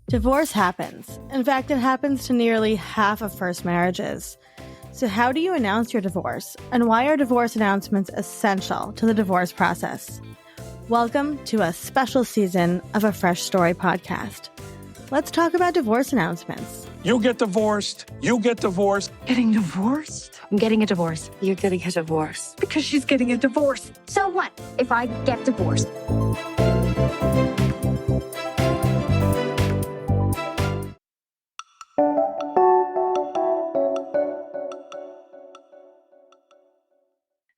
Divorce happens. In fact, it happens to nearly half of first marriages. So how do you announce your divorce? And why are divorce announcements essential to the divorce process? Welcome to a special season of a Fresh Story podcast. Let's talk about divorce announcements. You get divorced. You get divorced. Getting divorced? I'm getting a divorce. You're getting a divorce. Because she's getting a divorce. So what if I get divorced?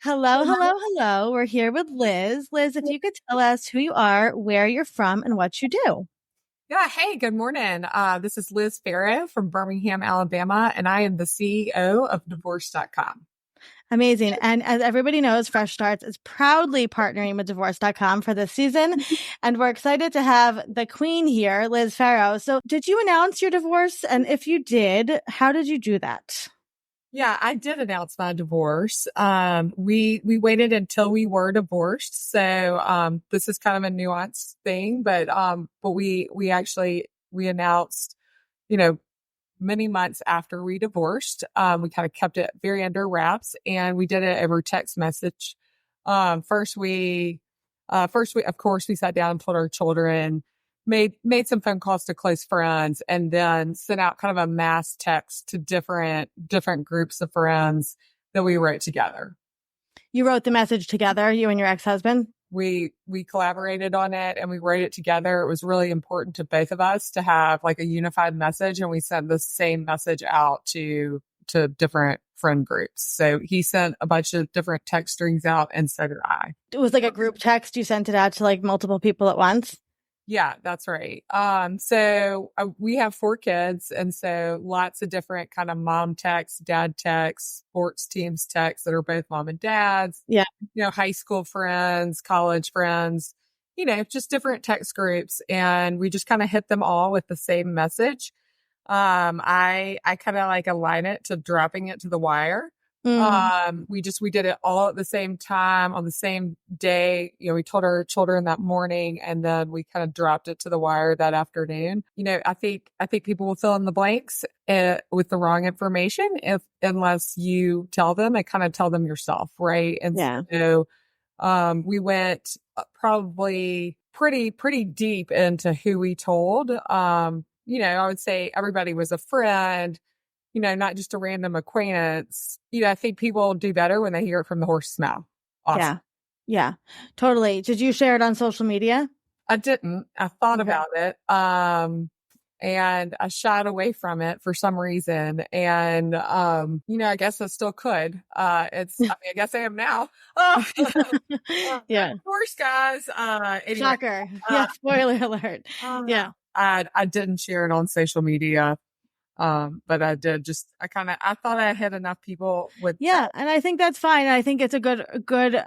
Hello. We're here with Liz. Liz, if you could tell us who you are, where you're from, and what you do. Yeah. Hey, good morning. This is Liz Pharo from Birmingham, Alabama, and I am the CEO of Divorce.com. Amazing. And as everybody knows, Fresh Starts is proudly partnering with Divorce.com for this season. And we're excited to have the queen here, Liz Pharo. So did you announce your divorce? And if you did, how did you do that? Yeah, I did announce my divorce. We waited until we were divorced. So, this is kind of a nuanced thing, but we announced, many months after we divorced. We kind of kept it very under wraps, and we did it over text message. First, we of course we sat down and told our children, made some phone calls to close friends, and then sent out kind of a mass text to different groups of friends that we wrote together. You wrote the message together, you and your ex-husband? We collaborated on it and we wrote it together. It was really important to both of us to have like a unified message, and we sent the same message out to different friend groups. So he sent a bunch of different text strings out, and so did I. It was like a group text. You sent it out to like multiple people at once? Yeah, that's right. So we have 4 kids, and so lots of different kind of mom texts, dad texts, sports teams texts that are both mom and dads. Yeah. High school friends, college friends, just different text groups. And we just kind of hit them all with the same message. I kind of like align it to dropping it to the wire. We did it all at the same time on the same day. We told our children that morning, and then we kind of dropped it to the wire that afternoon. I think people will fill in the blanks with the wrong information unless you tell them and kind of tell them yourself, right? And so we went probably pretty deep into who we told. I would say everybody was a friend. Not just a random acquaintance. I think people do better when they hear it from the horse's mouth. Awesome. Yeah, totally. Did you share it on social media? I didn't. I thought about it. And I shied away from it for some reason. And, I guess I still could. I guess I am now. Yeah. Of course, guys. Anyway, Shocker. Yeah. Spoiler alert. Yeah. I didn't share it on social media. But I did I thought I had enough people with. Yeah. And I think that's fine. I think it's a good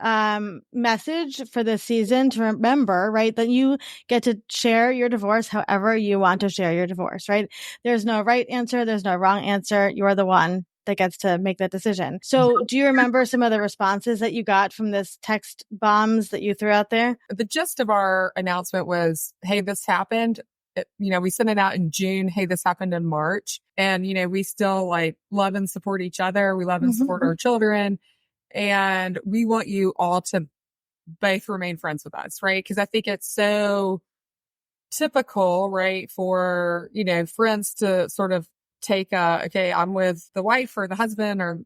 message for this season to remember, right? That you get to share your divorce however you want to share your divorce, right? There's no right answer. There's no wrong answer. You're the one that gets to make that decision. So do you remember some of the responses that you got from this text bombs that you threw out there? The gist of our announcement was, hey, this happened. We sent it out in June. Hey, this happened in March. And, we still love and support each other. We love and support our children. And we want you all to both remain friends with us, right? Because I think it's so typical, right, for, friends to sort of take okay, I'm with the wife or the husband or,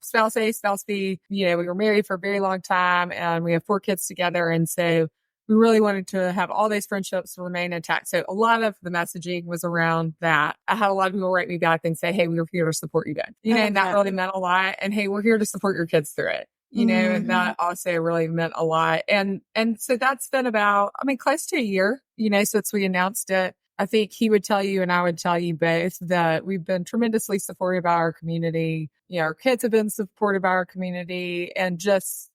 spouse A, spouse B. We were married for a very long time and we have 4 kids together. And so we really wanted to have all these friendships remain intact. So a lot of the messaging was around that. I had a lot of people write me back and say, hey, we were here to support you guys. And that really meant a lot. And hey, we're here to support your kids through it. And that also really meant a lot. And so that's been about, close to a year, since we announced it. I think he would tell you and I would tell you both that we've been tremendously supportive of our community. Our kids have been supportive of our community, and just,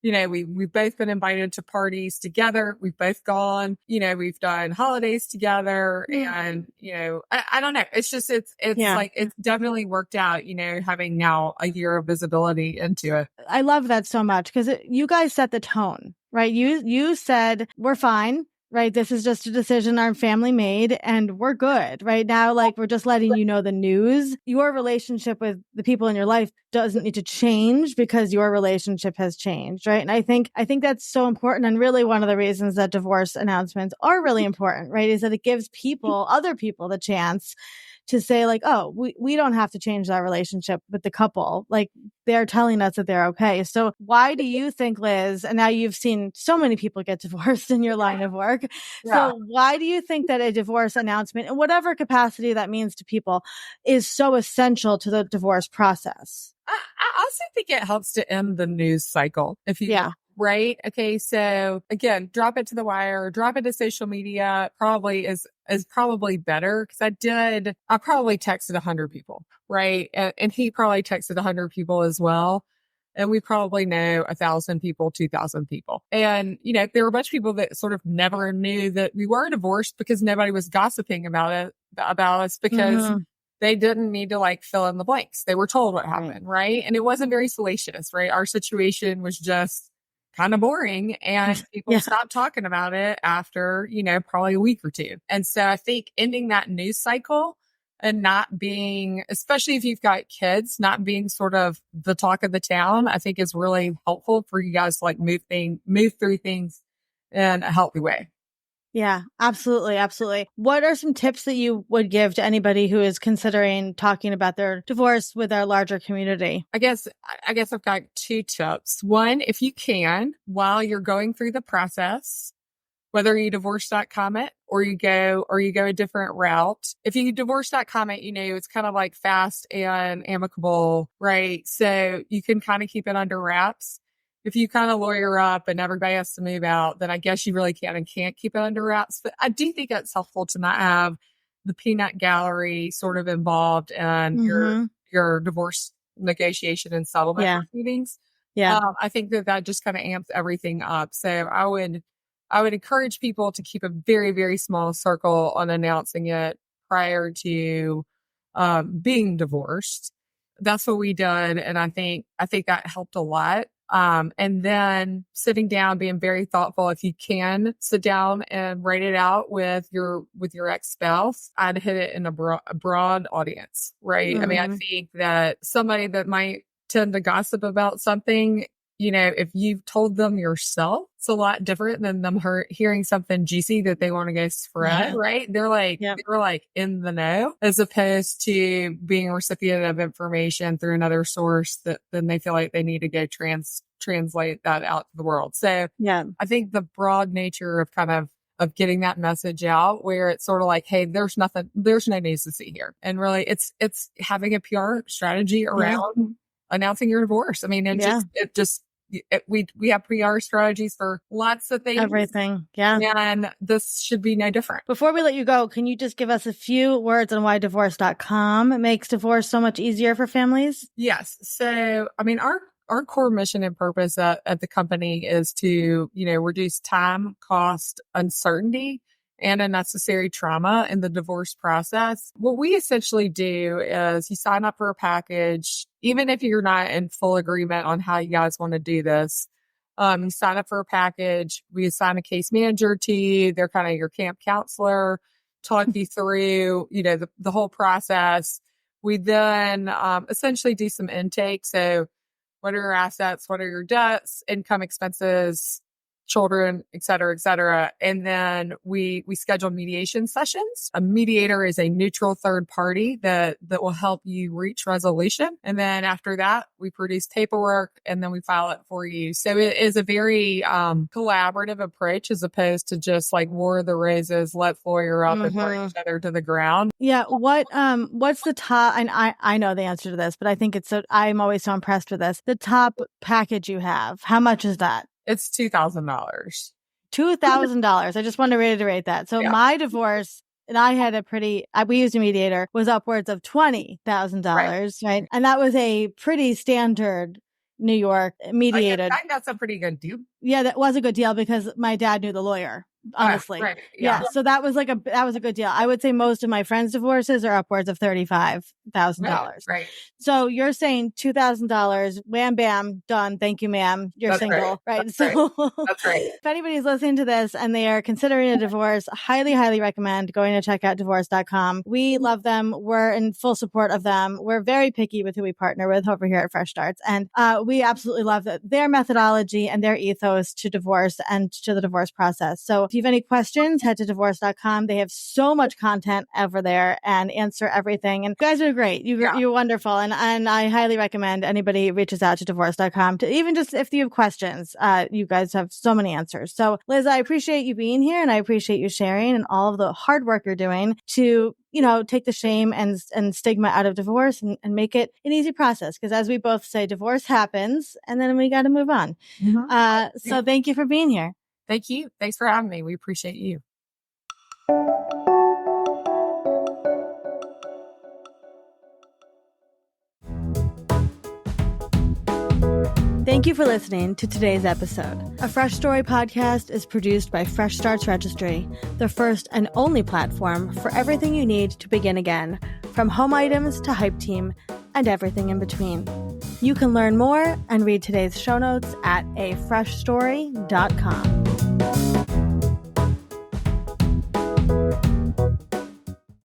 we've both been invited to parties together. We've both gone, we've done holidays together, and, I don't know. It's just, it's definitely worked out, having now a year of visibility into it. I love that so much because you guys set the tone, right? You said, we're fine. right? This is just a decision our family made and we're good right now. Like we're just letting you know the news. Your relationship with the people in your life doesn't need to change because your relationship has changed, right? And I think that's so important. And really one of the reasons that divorce announcements are really important, right? Is that it gives other people the chance to say like, oh, we don't have to change that relationship with the couple. Like they're telling us that they're okay. So why do you think, Liz, and now you've seen so many people get divorced in your line of work. Yeah. So why do you think that a divorce announcement, in whatever capacity that means to people, is so essential to the divorce process? I also think it helps to end the news cycle. If you right? Okay. So again, drop it to the wire, drop it to social media probably is probably better. Cause I probably texted 100 people, right? And he probably texted 100 people as well. And we probably know 1,000 people, 2,000 people. And, there were a bunch of people that sort of never knew that we were divorced because nobody was gossiping about us because they didn't need to like fill in the blanks. They were told what happened, right? And it wasn't very salacious, right? Our situation was just kind of boring and people stopped talking about it after, probably a week or two. And so I think ending that news cycle and not being, especially if you've got kids, not being sort of the talk of the town, I think is really helpful for you guys to like move through things in a healthy way. Yeah, absolutely. Absolutely. What are some tips that you would give to anybody who is considering talking about their divorce with our larger community? I guess I've got 2 tips. One, if you can, while you're going through the process, whether you divorce that comment or you go a different route. If you divorce that comment, it's kind of like fast and amicable, right? So you can kind of keep it under wraps. If you kind of lawyer up and everybody has to move out, then I guess you really can and can't keep it under wraps. But I do think it's helpful to not have the peanut gallery sort of involved in your divorce negotiation and settlement proceedings. Yeah. I think that just kind of amps everything up. So I would encourage people to keep a very, very small circle on announcing it prior to being divorced. That's what we did. And I think that helped a lot. And then sitting down, being very thoughtful. If you can sit down and write it out with your ex-spouse, I'd hit it in a broad audience, right? I mean, I think that somebody that might tend to gossip about something, if you've told them yourself, it's a lot different than them hearing something juicy that they want to go spread, right? They're like, they're like in the know, as opposed to being a recipient of information through another source that then they feel like they need to go translate that out to the world. So I think the broad nature of getting that message out where it's sort of like, hey, there's no news to see here. And really it's having a PR strategy around announcing your divorce. I mean, we have PR strategies for lots of things. Everything. Yeah. And this should be no different. Before we let you go, can you just give us a few words on why divorce.com makes divorce so much easier for families? Yes. So, I mean, our core mission and purpose at the company is to, reduce time, cost, uncertainty, and unnecessary trauma in the divorce process. What we essentially do is you sign up for a package, even if you're not in full agreement on how you guys want to do this. You sign up for a package. We assign a case manager to you. They're kind of your camp counselor, talk you through, the whole process. We then essentially do some intake. So what are your assets? What are your debts, income, expenses, children, et cetera, et cetera. And then we schedule mediation sessions. A mediator is a neutral third party that will help you reach resolution. And then after that, we produce paperwork and then we file it for you. So it is a very collaborative approach as opposed to just like War of the Roses, let's lawyer up and burn each other to the ground. Yeah. What's the top, and I know the answer to this, but I think I'm always so impressed with this. The top package you have, how much is that? It's $2,000. $2,000. I just want to reiterate that. So my divorce, and I had we used a mediator, was upwards of $20,000, right? And that was a pretty standard New York mediated. I think that's a pretty good deal. Yeah, that was a good deal because my dad knew the lawyer. honestly. Right. Yeah. So that was a good deal. I would say most of my friends' divorces are upwards of $35,000. Right. So you're saying $2,000, wham, bam, done. Thank you, ma'am. You're That's single, right? That's So That's right. if anybody's listening to this and they are considering a divorce, highly, highly recommend going to check out divorce.com. We love them. We're in full support of them. We're very picky with who we partner with over here at Fresh Starts. And we absolutely love their methodology and their ethos to divorce and to the divorce process. So if you have any questions, head to divorce.com. They have so much content over there and answer everything. And you guys are great. You're wonderful. And I highly recommend anybody reaches out to divorce.com to even just if you have questions. You guys have so many answers. So Liz, I appreciate you being here and I appreciate you sharing and all of the hard work you're doing to, take the shame and stigma out of divorce and make it an easy process. Because as we both say, divorce happens and then we got to move on. Mm-hmm. So thank you for being here. Thank you. Thanks for having me. We appreciate you. Thank you for listening to today's episode. A Fresh Story podcast is produced by Fresh Starts Registry, the first and only platform for everything you need to begin again, from home items to Hype Team and everything in between. You can learn more and read today's show notes at afreshstory.com.